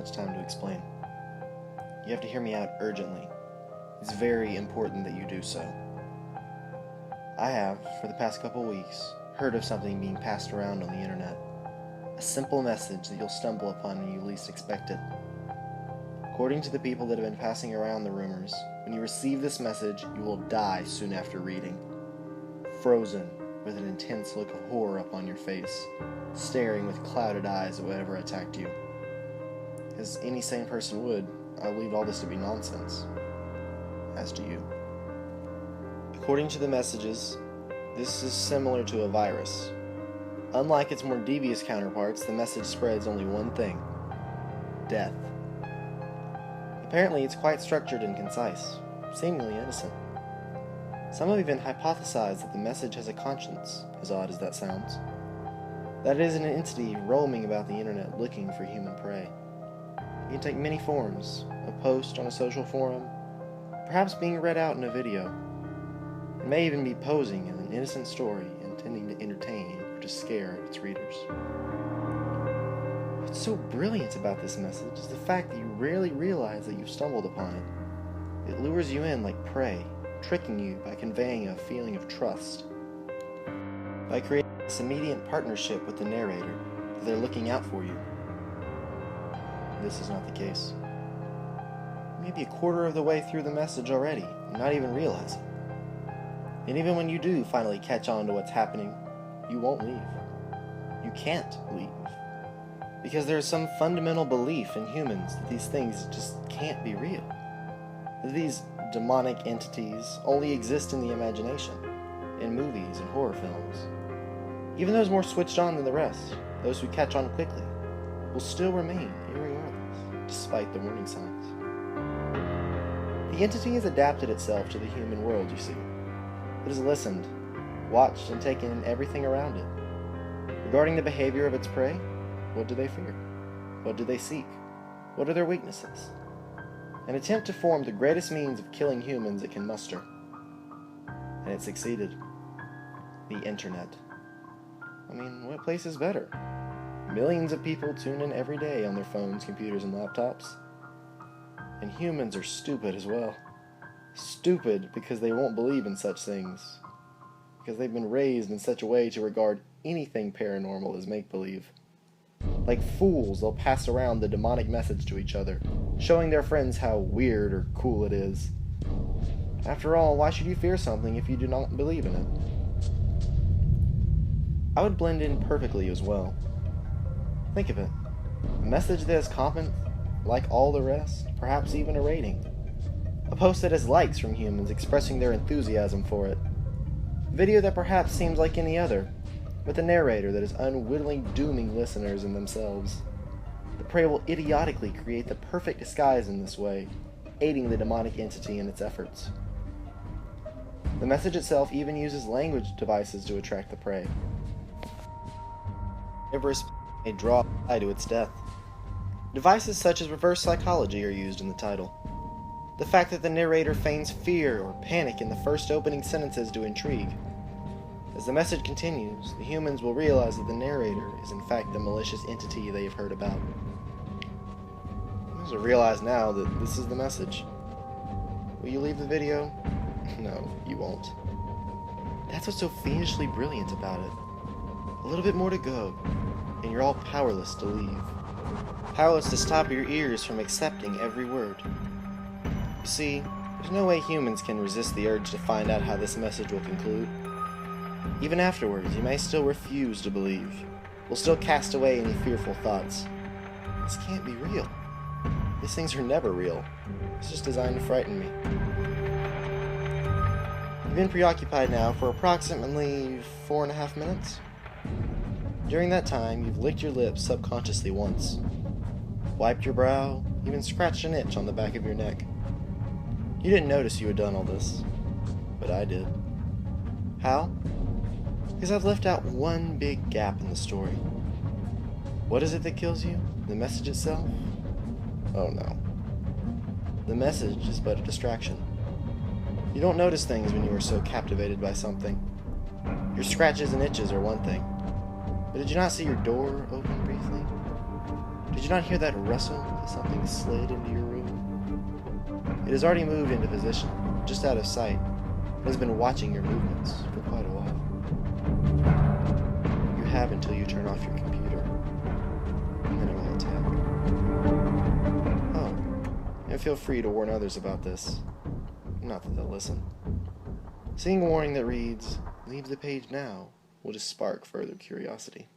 much time to explain. You have to hear me out urgently. It's very important that you do so. I have, for the past couple weeks, heard of something being passed around on the internet. A simple message that you'll stumble upon when you least expect it. According to the people that have been passing around the rumors, when you receive this message, you will die soon after reading. Frozen, with an intense look of horror upon your face, staring with clouded eyes at whatever attacked you. As any sane person would, I believe all this to be nonsense. As do you. According to the messages, this is similar to a virus. Unlike its more devious counterparts, the message spreads only one thing: death. Apparently, it's quite structured and concise, seemingly innocent. Some have even hypothesized that the message has a conscience, as odd as that sounds. That it is an entity roaming about the internet looking for human prey. It can take many forms: a post on a social forum, perhaps being read out in a video. It may even be posing in an innocent story intending to entertain or to scare its readers. What's so brilliant about this message is the fact that you rarely realize that you've stumbled upon it. It lures you in like prey, tricking you by conveying a feeling of trust. By creating this immediate partnership with the narrator, that they're looking out for you. This is not the case. Maybe a quarter of the way through the message already, and not even realize it. And even when you do finally catch on to what's happening, you won't leave. You can't leave. Because there is some fundamental belief in humans that these things just can't be real. That these demonic entities only exist in the imagination, in movies and horror films. Even those more switched on than the rest, those who catch on quickly, will still remain irregardless, despite the warning signs. The entity has adapted itself to the human world, you see. It has listened, watched, and taken in everything around it. Regarding the behavior of its prey, what do they fear? What do they seek? What are their weaknesses? An attempt to form the greatest means of killing humans it can muster. And it succeeded. The internet. I mean, what place is better? Millions of people tune in every day on their phones, computers, and laptops. And humans are stupid as well. Stupid because they won't believe in such things. Because they've been raised in such a way to regard anything paranormal as make-believe. Like fools, they'll pass around the demonic message to each other, showing their friends how weird or cool it is. After all, why should you fear something if you do not believe in it? I would blend in perfectly as well. Think of it. A message that is comment, like all the rest, perhaps even a rating. A post that has likes from humans expressing their enthusiasm for it. A video that perhaps seems like any other, with a narrator that is unwittingly dooming listeners and themselves. The prey will idiotically create the perfect disguise in this way, aiding the demonic entity in its efforts. The message itself even uses language devices to attract the prey. Everest may draw a eye to its death. Devices such as reverse psychology are used in the title. The fact that the narrator feigns fear or panic in the first opening sentences to intrigue. As the message continues, the humans will realize that the narrator is in fact the malicious entity they have heard about. Humans will realize now that this is the message. Will you leave the video? No, you won't. That's what's so fiendishly brilliant about it. A little bit more to go, and you're all powerless to leave. Powerless to stop your ears from accepting every word. You see, there's no way humans can resist the urge to find out how this message will conclude. Even afterwards, you may still refuse to believe. Will still cast away any fearful thoughts. This can't be real. These things are never real. It's just designed to frighten me. You've been preoccupied now for approximately 4.5 minutes. During that time, you've licked your lips subconsciously once, wiped your brow, even scratched an itch on the back of your neck. You didn't notice you had done all this, but I did. How? Because I've left out one big gap in the story. What is it that kills you? The message itself? Oh no. The message is but a distraction. You don't notice things when you are so captivated by something. Your scratches and itches are one thing. But did you not see your door open briefly? Did you not hear that rustle as something slid into your room? It has already moved into position, just out of sight. It has been watching your movements for quite a while. You have until you turn off your computer, and then it will attack. Oh, and feel free to warn others about this. Not that they'll listen. Seeing a warning that reads, "Leave the page now," will just spark further curiosity.